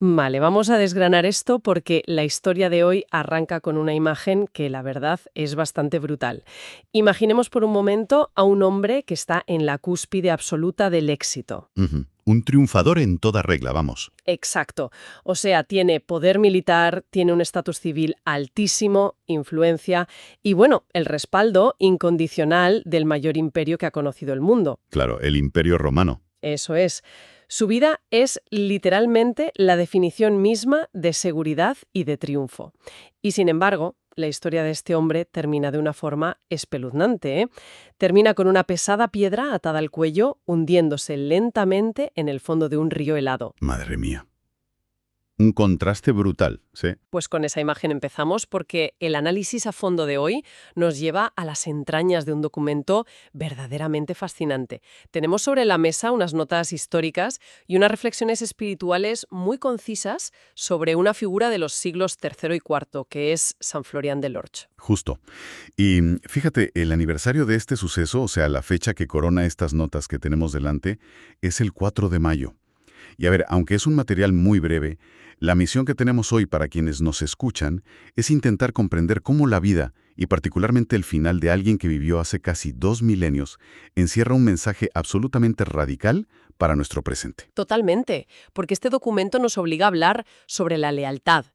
Vale, vamos a desgranar esto porque la historia de hoy arranca con una imagen que la verdad es bastante brutal. Imaginemos por un momento a un hombre que está en la cúspide absoluta del éxito. Ujú. Un triunfador en toda regla, vamos. Exacto. O sea, tiene poder militar, tiene un estatus civil altísimo, influencia y, bueno, el respaldo incondicional del mayor imperio que ha conocido el mundo. Claro, el Imperio Romano. Eso es. Su vida es literalmente la definición misma de seguridad y de triunfo. Y sin embargo, la historia de este hombre termina de una forma espeluznante, ¿eh? Termina con una pesada piedra atada al cuello, hundiéndose lentamente en el fondo de un río helado. Madre mía. Un contraste brutal, ¿sí? Pues con esa imagen empezamos porque el análisis a fondo de hoy nos lleva a las entrañas de un documento verdaderamente fascinante. Tenemos sobre la mesa unas notas históricas y unas reflexiones espirituales muy concisas sobre una figura de los siglos III y IV, que es San Florián de Lorch. Justo. Y fíjate, el aniversario de este suceso, o sea, la fecha que corona estas notas que tenemos delante, es el 4 de mayo. Y a ver, aunque es un material muy breve, la misión que tenemos hoy para quienes nos escuchan es intentar comprender cómo la vida, y particularmente el final de alguien que vivió hace casi 2 milenios, encierra un mensaje absolutamente radical para nuestro presente. Totalmente, porque este documento nos obliga a hablar sobre la lealtad,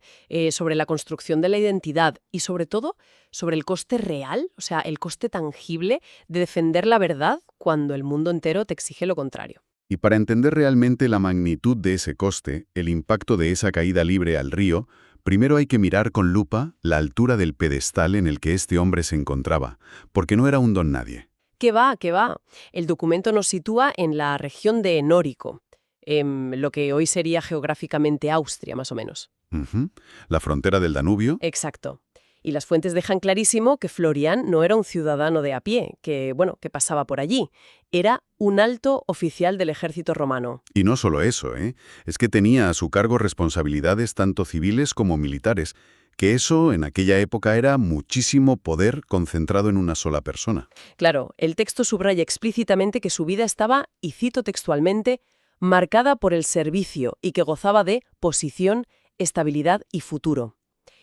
sobre la construcción de la identidad y sobre todo sobre el coste real, o sea, el coste tangible de defender la verdad cuando el mundo entero te exige lo contrario. Y para entender realmente la magnitud de ese coste, el impacto de esa caída libre al río, primero hay que mirar con lupa la altura del pedestal en el que este hombre se encontraba, porque no era un don nadie. ¿Qué va? ¿Qué va? El documento nos sitúa en la región de Nórico, lo que hoy sería geográficamente Austria, más o menos. Ujú. La frontera del Danubio. Exacto. Y las fuentes dejan clarísimo que Florián no era un ciudadano de a pie, que pasaba por allí. Era un alto oficial del ejército romano. Y no solo eso, ¿eh? Es que tenía a su cargo responsabilidades tanto civiles como militares, que eso en aquella época era muchísimo poder concentrado en una sola persona. Claro, el texto subraya explícitamente que su vida estaba, y cito textualmente, marcada por el servicio y que gozaba de posición, estabilidad y futuro.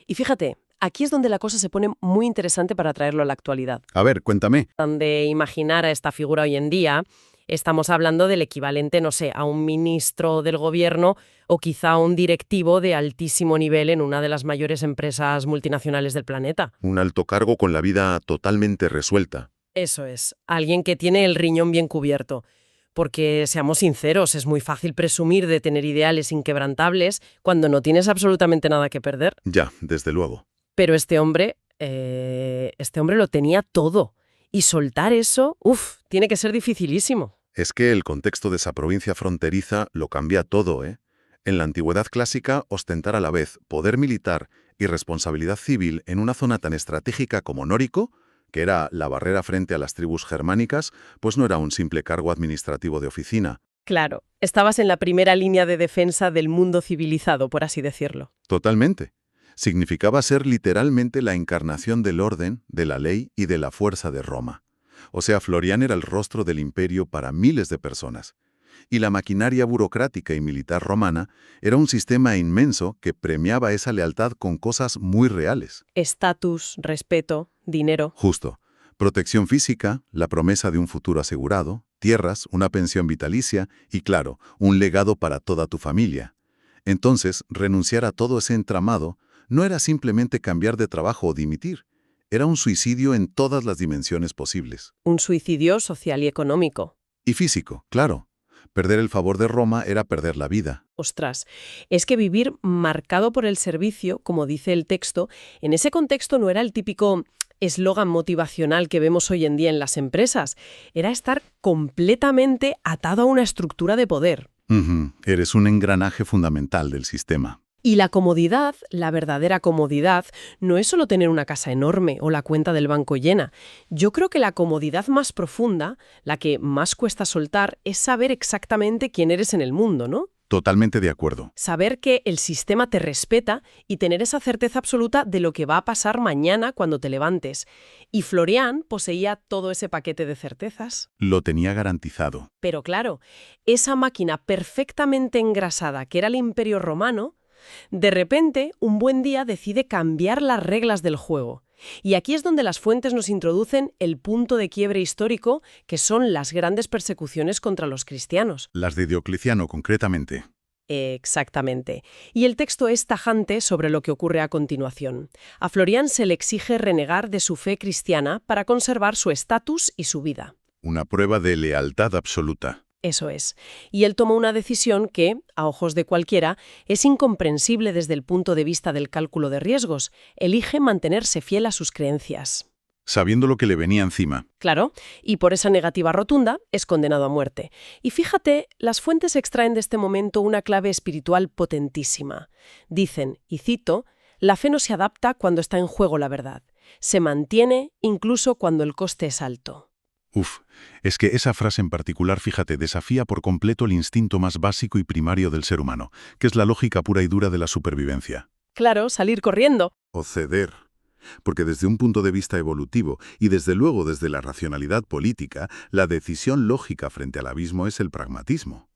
Y fíjate, aquí es donde la cosa se pone muy interesante para traerlo a la actualidad. A ver, cuéntame. De imaginar a esta figura hoy en día, estamos hablando del equivalente, no sé, a un ministro del gobierno o quizá a un directivo de altísimo nivel en una de las mayores empresas multinacionales del planeta. Un alto cargo con la vida totalmente resuelta. Eso es, alguien que tiene el riñón bien cubierto. Porque, seamos sinceros, es muy fácil presumir de tener ideales inquebrantables cuando no tienes absolutamente nada que perder. Ya, desde luego. Pero este hombre lo tenía todo. Y soltar eso, tiene que ser dificilísimo. Es que el contexto de esa provincia fronteriza lo cambia todo, ¿eh? En la antigüedad clásica, ostentar a la vez poder militar y responsabilidad civil en una zona tan estratégica como Nórico, que era la barrera frente a las tribus germánicas, pues no era un simple cargo administrativo de oficina. Claro, estabas en la primera línea de defensa del mundo civilizado, por así decirlo. Totalmente. Significaba ser literalmente la encarnación del orden, de la ley y de la fuerza de Roma. O sea, Florián era el rostro del imperio para miles de personas. Y la maquinaria burocrática y militar romana era un sistema inmenso que premiaba esa lealtad con cosas muy reales. Estatus, respeto, dinero. Justo. Protección física, la promesa de un futuro asegurado, tierras, una pensión vitalicia y, claro, un legado para toda tu familia. Entonces, renunciar a todo ese entramado no era simplemente cambiar de trabajo o dimitir. Era un suicidio en todas las dimensiones posibles. Un suicidio social y económico. Y físico, claro. Perder el favor de Roma era perder la vida. Ostras, es que vivir marcado por el servicio, como dice el texto, en ese contexto no era el típico eslogan motivacional que vemos hoy en día en las empresas. Era estar completamente atado a una estructura de poder. Eres un engranaje fundamental del sistema. Y la comodidad, la verdadera comodidad, no es solo tener una casa enorme o la cuenta del banco llena. Yo creo que la comodidad más profunda, la que más cuesta soltar, es saber exactamente quién eres en el mundo, ¿no? Totalmente de acuerdo. Saber que el sistema te respeta y tener esa certeza absoluta de lo que va a pasar mañana cuando te levantes. Y Florian poseía todo ese paquete de certezas. Lo tenía garantizado. Pero claro, esa máquina perfectamente engrasada que era el Imperio Romano, de repente, un buen día decide cambiar las reglas del juego. Y aquí es donde las fuentes nos introducen el punto de quiebre histórico, que son las grandes persecuciones contra los cristianos. Las de Diocleciano, concretamente. Exactamente. Y el texto es tajante sobre lo que ocurre a continuación. A Florian se le exige renegar de su fe cristiana para conservar su estatus y su vida. Una prueba de lealtad absoluta. Eso es. Y él toma una decisión que, a ojos de cualquiera, es incomprensible desde el punto de vista del cálculo de riesgos. Elige mantenerse fiel a sus creencias. Sabiendo lo que le venía encima. Claro, y por esa negativa rotunda es condenado a muerte. Y fíjate, las fuentes extraen de este momento una clave espiritual potentísima. Dicen, y cito, la fe no se adapta cuando está en juego la verdad. Se mantiene incluso cuando el coste es alto. Uf, es que esa frase en particular, fíjate, desafía por completo el instinto más básico y primario del ser humano, que es la lógica pura y dura de la supervivencia. Claro, salir corriendo. O ceder. Porque desde un punto de vista evolutivo y desde luego desde la racionalidad política, la decisión lógica frente al abismo es el pragmatismo.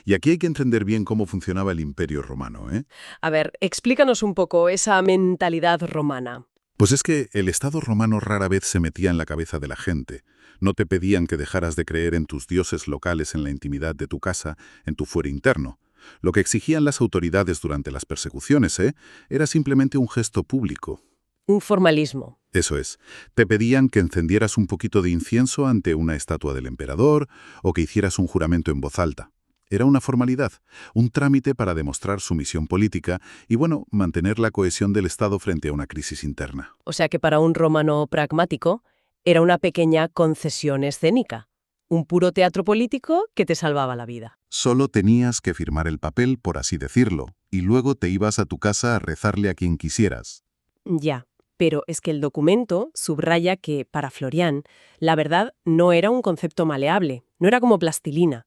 Y aquí hay que entender bien cómo funcionaba el Imperio Romano, ¿eh? A ver, explícanos un poco esa mentalidad romana. Pues es que el Estado romano rara vez se metía en la cabeza de la gente. No te pedían que dejaras de creer en tus dioses locales en la intimidad de tu casa, en tu fuero interno. Lo que exigían las autoridades durante las persecuciones, era simplemente un gesto público. Un formalismo. Eso es. Te pedían que encendieras un poquito de incienso ante una estatua del emperador o que hicieras un juramento en voz alta. Era una formalidad, un trámite para demostrar su misión política y, bueno, mantener la cohesión del Estado frente a una crisis interna. O sea que para un romano pragmático era una pequeña concesión escénica. Un puro teatro político que te salvaba la vida. Solo tenías que firmar el papel, por así decirlo, y luego te ibas a tu casa a rezarle a quien quisieras. Ya, pero es que el documento subraya que, para Florian, la verdad no era un concepto maleable, no era como plastilina.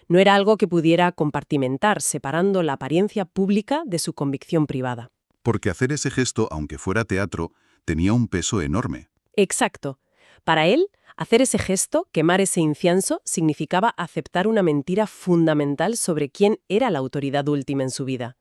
No era algo que pudiera compartimentar, separando la apariencia pública de su convicción privada. Porque hacer ese gesto, aunque fuera teatro, tenía un peso enorme. Exacto. Para él, hacer ese gesto, quemar ese incienso, significaba aceptar una mentira fundamental sobre quién era la autoridad última en su vida.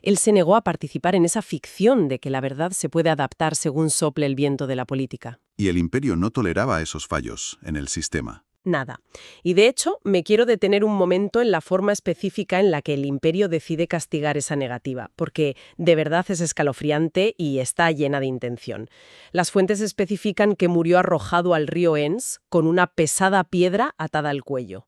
Él se negó a participar en esa ficción de que la verdad se puede adaptar según sople el viento de la política. Y el imperio no toleraba esos fallos en el sistema. Nada. Y de hecho, me quiero detener un momento en la forma específica en la que el imperio decide castigar esa negativa, porque de verdad es escalofriante y está llena de intención. Las fuentes especifican que murió arrojado al río Enns con una pesada piedra atada al cuello.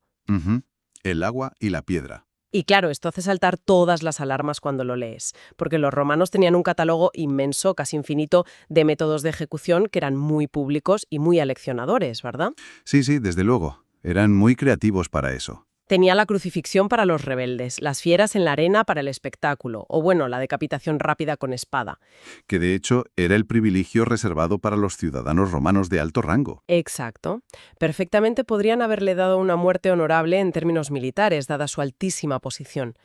El agua y la piedra. Y claro, esto hace saltar todas las alarmas cuando lo lees, porque los romanos tenían un catálogo inmenso, casi infinito, de métodos de ejecución que eran muy públicos y muy aleccionadores, ¿verdad? Sí, desde luego. Eran muy creativos para eso. Tenía la crucifixión para los rebeldes, las fieras en la arena para el espectáculo, o bueno, la decapitación rápida con espada. Que de hecho era el privilegio reservado para los ciudadanos romanos de alto rango. Exacto. Perfectamente podrían haberle dado una muerte honorable en términos militares, dada su altísima posición.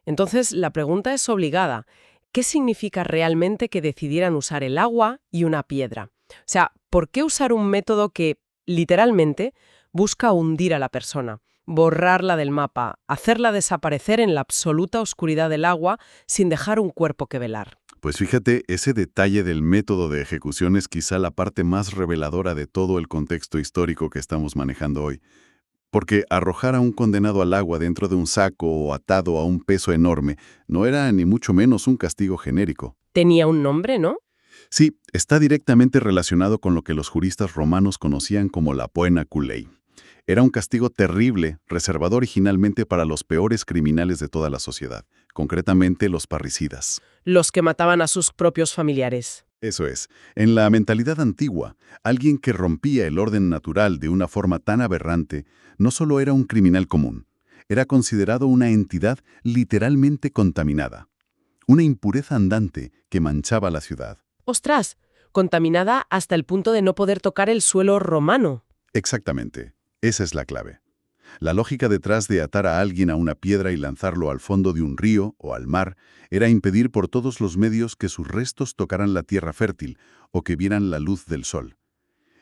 Entonces, la pregunta es obligada. ¿Qué significa realmente que decidieran usar el agua y una piedra? O sea, ¿por qué usar un método que, literalmente, busca hundir a la persona? Borrarla del mapa, hacerla desaparecer en la absoluta oscuridad del agua sin dejar un cuerpo que velar. Pues fíjate, ese detalle del método de ejecución es quizá la parte más reveladora de todo el contexto histórico que estamos manejando hoy. Porque arrojar a un condenado al agua dentro de un saco o atado a un peso enorme no era ni mucho menos un castigo genérico. Tenía un nombre, ¿no? Sí, está directamente relacionado con lo que los juristas romanos conocían como la poena culei. Era un castigo terrible, reservado originalmente para los peores criminales de toda la sociedad, concretamente los parricidas. Los que mataban a sus propios familiares. Eso es. En la mentalidad antigua, alguien que rompía el orden natural de una forma tan aberrante no solo era un criminal común, era considerado una entidad literalmente contaminada. Una impureza andante que manchaba la ciudad. ¡Ostras! Contaminada hasta el punto de no poder tocar el suelo romano. Exactamente. Esa es la clave. La lógica detrás de atar a alguien a una piedra y lanzarlo al fondo de un río o al mar era impedir por todos los medios que sus restos tocaran la tierra fértil o que vieran la luz del sol.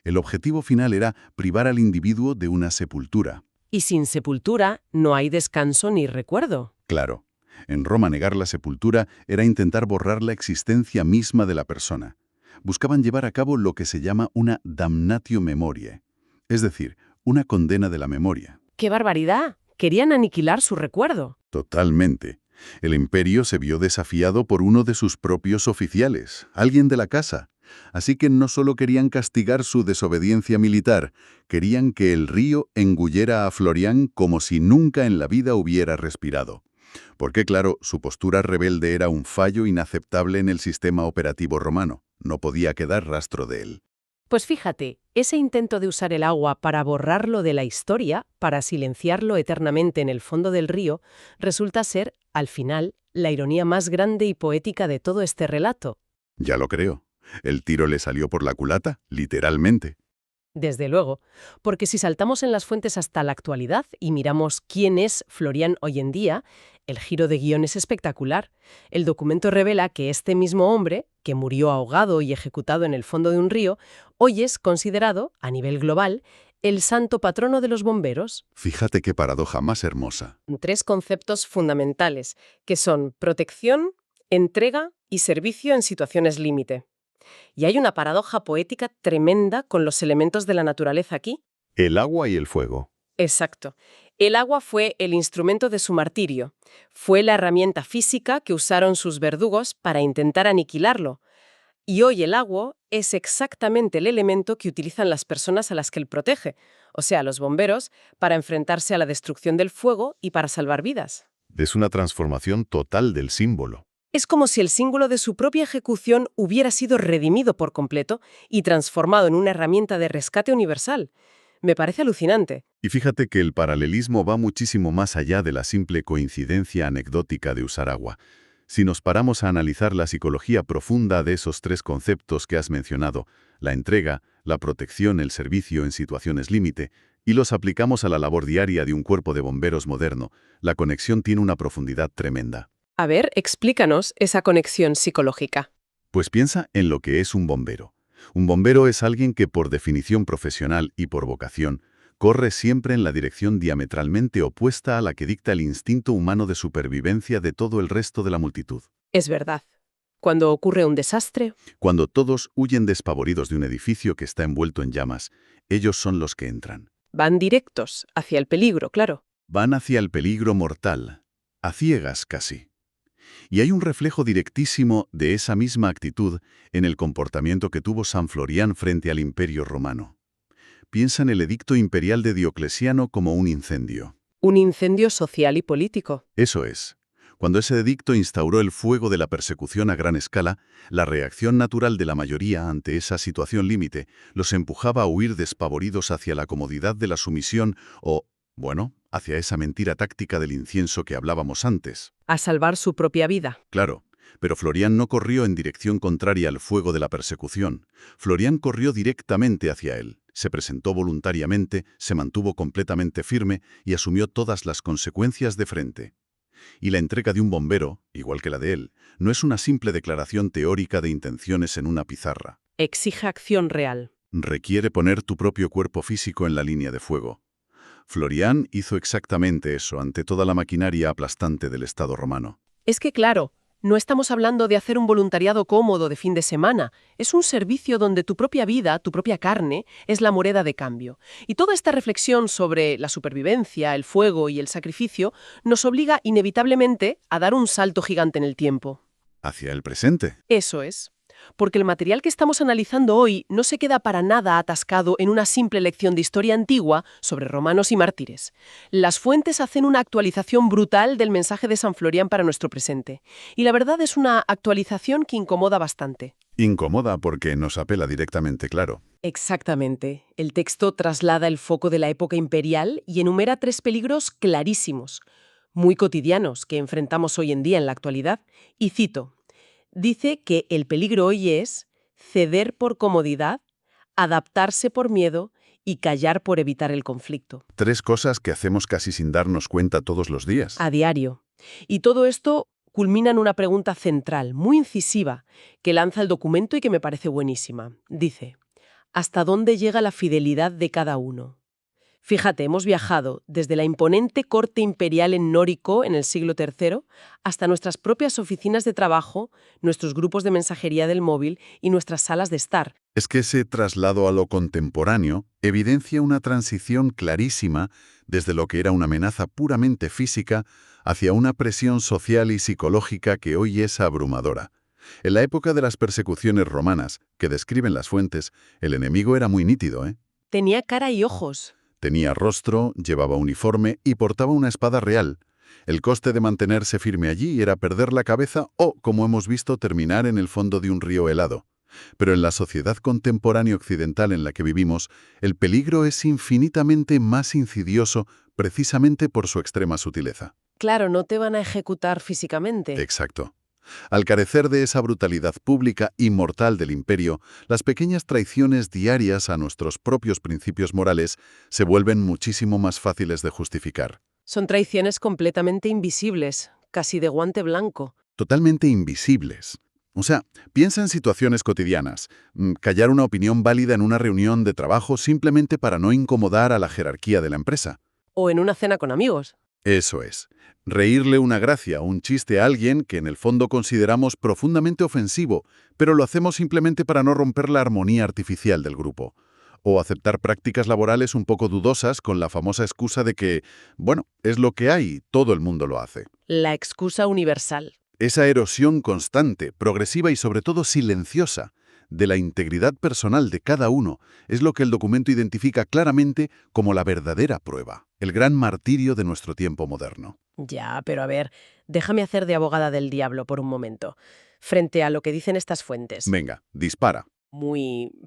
El objetivo final era privar al individuo de una sepultura. Y sin sepultura no hay descanso ni recuerdo. Claro, en Roma negar la sepultura era intentar borrar la existencia misma de la persona. Buscaban llevar a cabo lo que se llama una damnatio memoriae, es decir, una condena de la memoria. ¡Qué barbaridad! Querían aniquilar su recuerdo. Totalmente. El imperio se vio desafiado por uno de sus propios oficiales, alguien de la casa. Así que no solo querían castigar su desobediencia militar, querían que el río engullera a Florián como si nunca en la vida hubiera respirado. Porque, claro, su postura rebelde era un fallo inaceptable en el sistema operativo romano. No podía quedar rastro de él. Pues fíjate, ese intento de usar el agua para borrarlo de la historia, para silenciarlo eternamente en el fondo del río, resulta ser, al final, la ironía más grande y poética de todo este relato. Ya lo creo. El tiro le salió por la culata, literalmente. Desde luego, porque si saltamos en las fuentes hasta la actualidad y miramos quién es Florián hoy en día, el giro de guión es espectacular. El documento revela que este mismo hombre, que murió ahogado y ejecutado en el fondo de un río, hoy es considerado, a nivel global, el santo patrono de los bomberos. Fíjate qué paradoja más hermosa. Tres conceptos fundamentales, que son protección, entrega y servicio en situaciones límite. Y hay una paradoja poética tremenda con los elementos de la naturaleza aquí. El agua y el fuego. Exacto. El agua fue el instrumento de su martirio. Fue la herramienta física que usaron sus verdugos para intentar aniquilarlo. Y hoy el agua es exactamente el elemento que utilizan las personas a las que él protege, o sea, los bomberos, para enfrentarse a la destrucción del fuego y para salvar vidas. Es una transformación total del símbolo. Es como si el símbolo de su propia ejecución hubiera sido redimido por completo y transformado en una herramienta de rescate universal. Me parece alucinante. Y fíjate que el paralelismo va muchísimo más allá de la simple coincidencia anecdótica de usar agua. Si nos paramos a analizar la psicología profunda de esos tres conceptos que has mencionado, la entrega, la protección, el servicio en situaciones límite, y los aplicamos a la labor diaria de un cuerpo de bomberos moderno, la conexión tiene una profundidad tremenda. A ver, explícanos esa conexión psicológica. Pues piensa en lo que es un bombero. Un bombero es alguien que por definición profesional y por vocación, corre siempre en la dirección diametralmente opuesta a la que dicta el instinto humano de supervivencia de todo el resto de la multitud. Es verdad. Cuando ocurre un desastre, Cuando todos huyen despavoridos de un edificio que está envuelto en llamas, ellos son los que entran. van directos hacia el peligro, claro. Van hacia el peligro mortal, a ciegas casi. Y hay un reflejo directísimo de esa misma actitud en el comportamiento que tuvo San Florián frente al Imperio Romano. Piensa en el edicto imperial de Diocleciano como un incendio. Un incendio social y político. Eso es. Cuando ese edicto instauró el fuego de la persecución a gran escala, la reacción natural de la mayoría ante esa situación límite los empujaba a huir despavoridos hacia la comodidad de la sumisión o, bueno, hacia esa mentira táctica del incienso que hablábamos antes. A salvar su propia vida. Claro, pero Florián no corrió en dirección contraria al fuego de la persecución. Florián corrió directamente hacia él. Se presentó voluntariamente, se mantuvo completamente firme y asumió todas las consecuencias de frente. Y la entrega de un bombero, igual que la de él, no es una simple declaración teórica de intenciones en una pizarra. Exige acción real. Requiere poner tu propio cuerpo físico en la línea de fuego. Florián hizo exactamente eso ante toda la maquinaria aplastante del Estado romano. Es que, claro, no estamos hablando de hacer un voluntariado cómodo de fin de semana. Es un servicio donde tu propia vida, tu propia carne, es la moneda de cambio. Y toda esta reflexión sobre la supervivencia, el fuego y el sacrificio nos obliga inevitablemente a dar un salto gigante en el tiempo. Hacia el presente. Eso es. Porque el material que estamos analizando hoy no se queda para nada atascado en una simple lección de historia antigua sobre romanos y mártires. Las fuentes hacen una actualización brutal del mensaje de San Florián para nuestro presente. Y la verdad es una actualización que incomoda bastante. Incomoda porque nos apela directamente, claro. Exactamente. El texto traslada el foco de la época imperial y enumera 3 peligros clarísimos, muy cotidianos que enfrentamos hoy en día en la actualidad. Y cito. Dice que el peligro hoy es ceder por comodidad, adaptarse por miedo y callar por evitar el conflicto. 3 cosas que hacemos casi sin darnos cuenta todos los días. A diario. Y todo esto culmina en una pregunta central, muy incisiva, que lanza el documento y que me parece buenísima. Dice, ¿hasta dónde llega la fidelidad de cada uno? Fíjate, hemos viajado desde la imponente corte imperial en Nórico en el siglo III hasta nuestras propias oficinas de trabajo, nuestros grupos de mensajería del móvil y nuestras salas de estar. Es que ese traslado a lo contemporáneo evidencia una transición clarísima desde lo que era una amenaza puramente física hacia una presión social y psicológica que hoy es abrumadora. En la época de las persecuciones romanas, que describen las fuentes, el enemigo era muy nítido, ¿eh? Tenía cara y ojos. Tenía rostro, llevaba uniforme y portaba una espada real. El coste de mantenerse firme allí era perder la cabeza o, como hemos visto, terminar en el fondo de un río helado. Pero en la sociedad contemporánea occidental en la que vivimos, el peligro es infinitamente más insidioso precisamente por su extrema sutileza. Claro, no te van a ejecutar físicamente. Exacto. Al carecer de esa brutalidad pública y mortal del imperio, las pequeñas traiciones diarias a nuestros propios principios morales se vuelven muchísimo más fáciles de justificar. Son traiciones completamente invisibles, casi de guante blanco. Totalmente invisibles. O sea, piensa en situaciones cotidianas. Callar una opinión válida en una reunión de trabajo simplemente para no incomodar a la jerarquía de la empresa. O en una cena con amigos. Eso es. Reírle una gracia o un chiste a alguien que en el fondo consideramos profundamente ofensivo, pero lo hacemos simplemente para no romper la armonía artificial del grupo. O aceptar prácticas laborales un poco dudosas con la famosa excusa de que, bueno, es lo que hay, todo el mundo lo hace. La excusa universal. Esa erosión constante, progresiva y sobre todo silenciosa de la integridad personal de cada uno es lo que el documento identifica claramente como la verdadera prueba, el gran martirio de nuestro tiempo moderno. Ya, pero a ver, déjame hacer de abogada del diablo por un momento. Frente a lo que dicen estas fuentes. Venga, dispara.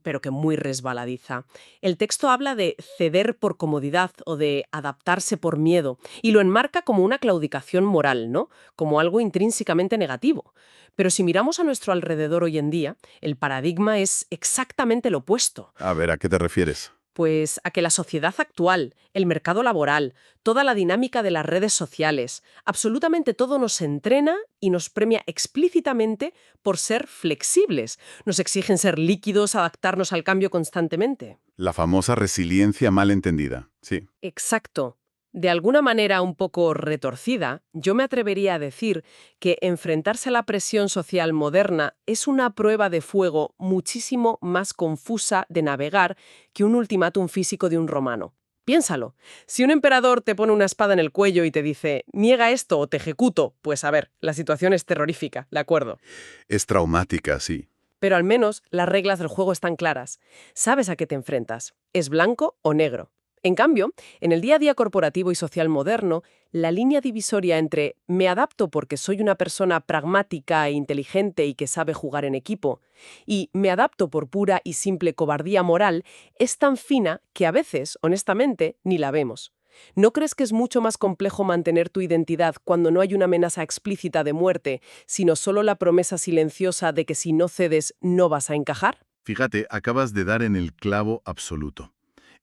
Pero que muy resbaladiza. El texto habla de ceder por comodidad o de adaptarse por miedo y lo enmarca como una claudicación moral, ¿no? Como algo intrínsecamente negativo. Pero si miramos a nuestro alrededor hoy en día, el paradigma es exactamente lo opuesto. A ver, ¿a qué te refieres? Pues a que la sociedad actual, el mercado laboral, toda la dinámica de las redes sociales, absolutamente todo nos entrena y nos premia explícitamente por ser flexibles. Nos exigen ser líquidos, adaptarnos al cambio constantemente. La famosa resiliencia mal entendida, sí. Exacto. De alguna manera un poco retorcida, yo me atrevería a decir que enfrentarse a la presión social moderna es una prueba de fuego muchísimo más confusa de navegar que un ultimátum físico de un romano. Piénsalo. Si un emperador te pone una espada en el cuello y te dice, niega esto o te ejecuto, pues a ver, la situación es terrorífica, ¿de acuerdo? Es traumática, sí. Pero al menos las reglas del juego están claras. Sabes a qué te enfrentas. ¿Es blanco o negro? En cambio, en el día a día corporativo y social moderno, la línea divisoria entre me adapto porque soy una persona pragmática e inteligente y que sabe jugar en equipo y me adapto por pura y simple cobardía moral es tan fina que a veces, honestamente, ni la vemos. ¿No crees que es mucho más complejo mantener tu identidad cuando no hay una amenaza explícita de muerte, sino solo la promesa silenciosa de que si no cedes no vas a encajar? Fíjate, acabas de dar en el clavo absoluto.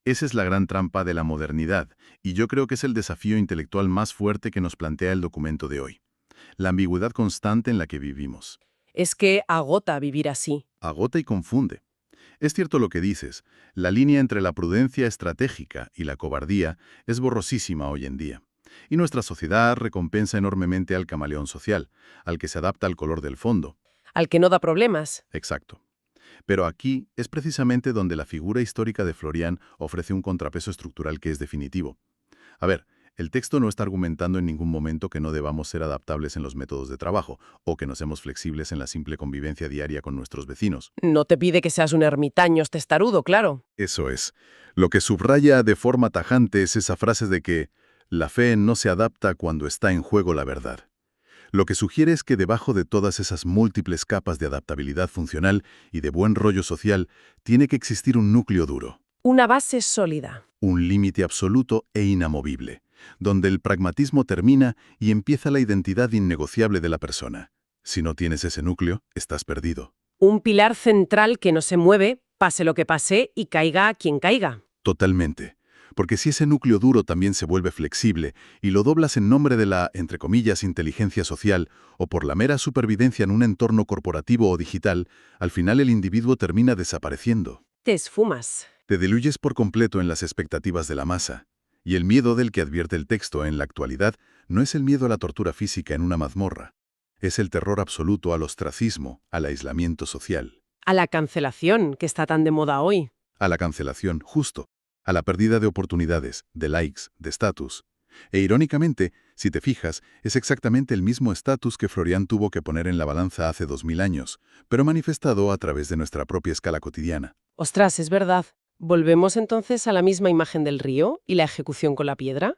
Esa es la gran trampa de la modernidad, y yo creo que es el desafío intelectual más fuerte que nos plantea el documento de hoy. La ambigüedad constante en la que vivimos. Es que agota vivir así. Agota y confunde. Es cierto lo que dices, la línea entre la prudencia estratégica y la cobardía es borrosísima hoy en día. Y nuestra sociedad recompensa enormemente al camaleón social, al que se adapta al color del fondo. Al que no da problemas. Exacto. Pero aquí es precisamente donde la figura histórica de Florian ofrece un contrapeso estructural que es definitivo. A ver, el texto no está argumentando en ningún momento que no debamos ser adaptables en los métodos de trabajo o que no seamos flexibles en la simple convivencia diaria con nuestros vecinos. No te pide que seas un ermitaño testarudo, claro. Eso es. Lo que subraya de forma tajante es esa frase de que la fe no se adapta cuando está en juego la verdad. Lo que sugiere es que debajo de todas esas múltiples capas de adaptabilidad funcional y de buen rollo social, tiene que existir un núcleo duro. Una base sólida. Un límite absoluto e inamovible, donde el pragmatismo termina y empieza la identidad innegociable de la persona. Si no tienes ese núcleo, estás perdido. Un pilar central que no se mueve, pase lo que pase y caiga quien caiga. Totalmente. Porque si ese núcleo duro también se vuelve flexible y lo doblas en nombre de la, entre comillas, inteligencia social o por la mera supervivencia en un entorno corporativo o digital, al final el individuo termina desapareciendo. Te esfumas. Te diluyes por completo en las expectativas de la masa. Y el miedo del que advierte el texto en la actualidad no es el miedo a la tortura física en una mazmorra. Es el terror absoluto al ostracismo, al aislamiento social. A la cancelación, que está tan de moda hoy. A la cancelación, justo. A la pérdida de oportunidades, de likes, de estatus. E irónicamente, si te fijas, es exactamente el mismo estatus que Florian tuvo que poner en la balanza hace 2000 años, pero manifestado a través de nuestra propia escala cotidiana. Ostras, es verdad. ¿Volvemos entonces a la misma imagen del río y la ejecución con la piedra?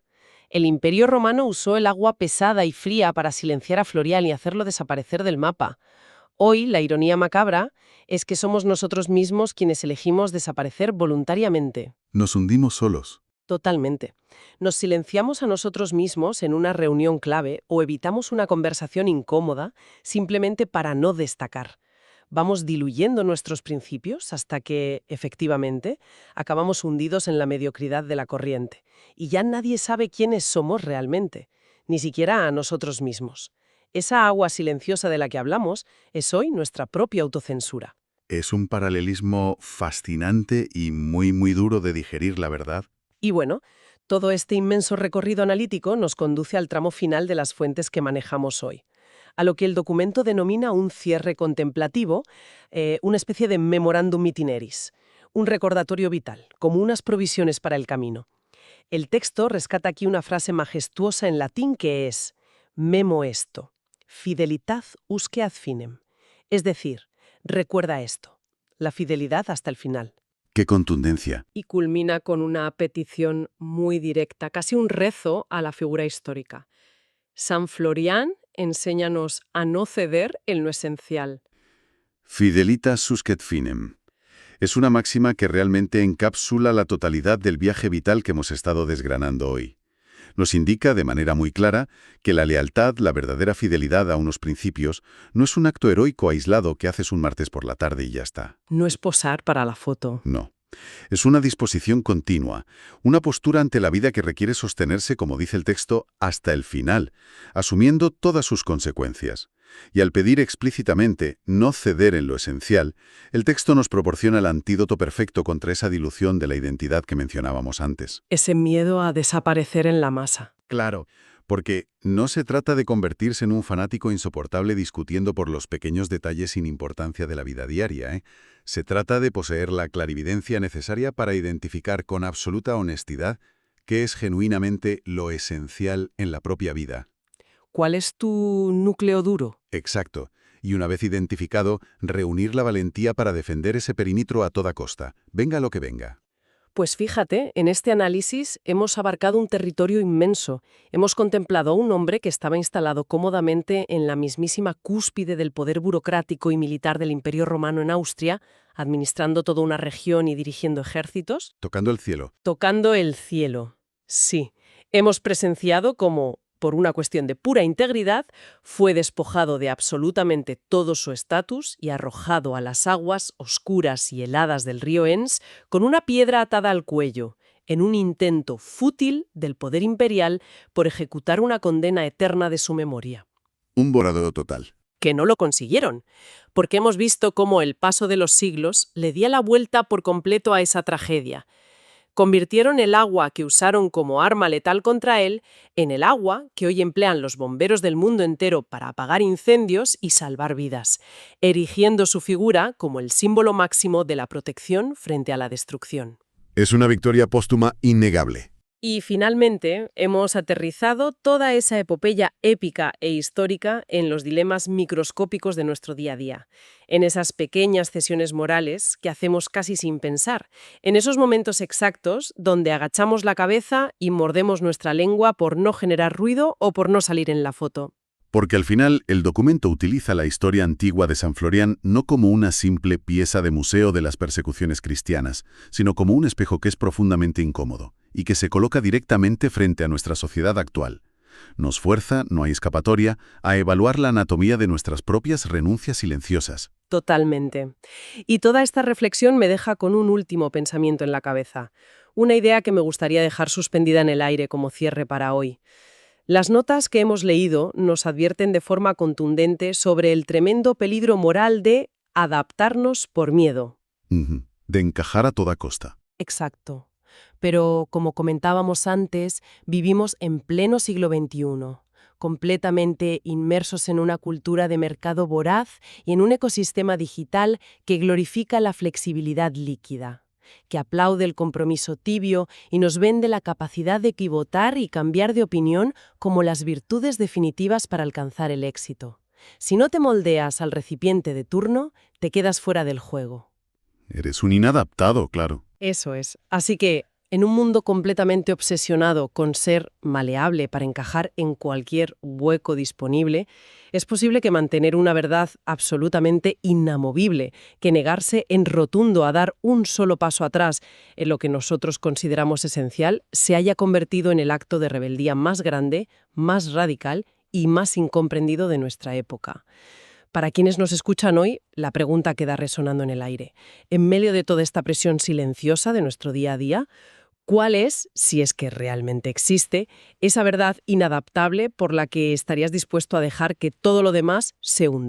El Imperio Romano usó el agua pesada y fría para silenciar a Florian y hacerlo desaparecer del mapa. Hoy, la ironía macabra es que somos nosotros mismos quienes elegimos desaparecer voluntariamente. Nos hundimos solos. Totalmente. Nos silenciamos a nosotros mismos en una reunión clave o evitamos una conversación incómoda simplemente para no destacar. Vamos diluyendo nuestros principios hasta que, efectivamente, acabamos hundidos en la mediocridad de la corriente. Y ya nadie sabe quiénes somos realmente, ni siquiera a nosotros mismos. Esa agua silenciosa de la que hablamos es hoy nuestra propia autocensura. Es un paralelismo fascinante y muy duro de digerir, la verdad. Y bueno, todo este inmenso recorrido analítico nos conduce al tramo final de las fuentes que manejamos hoy, a lo que el documento denomina un cierre contemplativo, una especie de memorándum itineris, un recordatorio vital, como unas provisiones para el camino. El texto rescata aquí una frase majestuosa en latín que es «memo esto, fidelitas usque ad finem», es decir, recuerda esto, la fidelidad hasta el final. ¡Qué contundencia! Y culmina con una petición muy directa, casi un rezo a la figura histórica. San Florian, enséñanos a no ceder en lo esencial. Fidelitas susquet finem. Es una máxima que realmente encapsula la totalidad del viaje vital que hemos estado desgranando hoy. Nos indica de manera muy clara que la lealtad, la verdadera fidelidad a unos principios, no es un acto heroico aislado que haces un martes por la tarde y ya está. No es posar para la foto. No. Es una disposición continua, una postura ante la vida que requiere sostenerse, como dice el texto, hasta el final, asumiendo todas sus consecuencias. Y al pedir explícitamente no ceder en lo esencial, el texto nos proporciona el antídoto perfecto contra esa dilución de la identidad que mencionábamos antes. Ese miedo a desaparecer en la masa. Claro, porque no se trata de convertirse en un fanático insoportable discutiendo por los pequeños detalles sin importancia de la vida diaria, ¿eh? Se trata de poseer la clarividencia necesaria para identificar con absoluta honestidad qué es genuinamente lo esencial en la propia vida. ¿Cuál es tu núcleo duro? Exacto. Y una vez identificado, reunir la valentía para defender ese perímetro a toda costa, venga lo que venga. Pues fíjate, en este análisis hemos abarcado un territorio inmenso. Hemos contemplado a un hombre que estaba instalado cómodamente en la mismísima cúspide del poder burocrático y militar del Imperio Romano en Austria, administrando toda una región y dirigiendo ejércitos. Tocando el cielo. Tocando el cielo. Sí, hemos presenciado cómo, por una cuestión de pura integridad, fue despojado de absolutamente todo su estatus y arrojado a las aguas oscuras y heladas del río Enns con una piedra atada al cuello, en un intento fútil del poder imperial por ejecutar una condena eterna de su memoria. Un borrador total. Que no lo consiguieron, porque hemos visto cómo el paso de los siglos le dio la vuelta por completo a esa tragedia. Convirtieron el agua que usaron como arma letal contra él en el agua que hoy emplean los bomberos del mundo entero para apagar incendios y salvar vidas, erigiendo su figura como el símbolo máximo de la protección frente a la destrucción. Es una victoria póstuma innegable. Y finalmente hemos aterrizado toda esa epopeya épica e histórica en los dilemas microscópicos de nuestro día a día, en esas pequeñas cesiones morales que hacemos casi sin pensar, en esos momentos exactos donde agachamos la cabeza y mordemos nuestra lengua por no generar ruido o por no salir en la foto. Porque al final el documento utiliza la historia antigua de San Florian no como una simple pieza de museo de las persecuciones cristianas, sino como un espejo que es profundamente incómodo y que se coloca directamente frente a nuestra sociedad actual. Nos fuerza, no hay escapatoria, a evaluar la anatomía de nuestras propias renuncias silenciosas. Totalmente. Y toda esta reflexión me deja con un último pensamiento en la cabeza. Una idea que me gustaría dejar suspendida en el aire como cierre para hoy. Las notas que hemos leído nos advierten de forma contundente sobre el tremendo peligro moral de adaptarnos por miedo. Ujú. De encajar a toda costa. Exacto. Pero, como comentábamos antes, vivimos en pleno siglo XXI, completamente inmersos en una cultura de mercado voraz y en un ecosistema digital que glorifica la flexibilidad líquida, que aplaude el compromiso tibio y nos vende la capacidad de pivotar y cambiar de opinión como las virtudes definitivas para alcanzar el éxito. Si no te moldeas al recipiente de turno, te quedas fuera del juego. Eres un inadaptado, claro. Eso es. Así que, en un mundo completamente obsesionado con ser maleable para encajar en cualquier hueco disponible, es posible que mantener una verdad absolutamente inamovible, que negarse en rotundo a dar un solo paso atrás en lo que nosotros consideramos esencial, se haya convertido en el acto de rebeldía más grande, más radical y más incomprendido de nuestra época. Para quienes nos escuchan hoy, la pregunta queda resonando en el aire. En medio de toda esta presión silenciosa de nuestro día a día, ¿cuál es, si es que realmente existe, esa verdad inadaptable por la que estarías dispuesto a dejar que todo lo demás se hunda?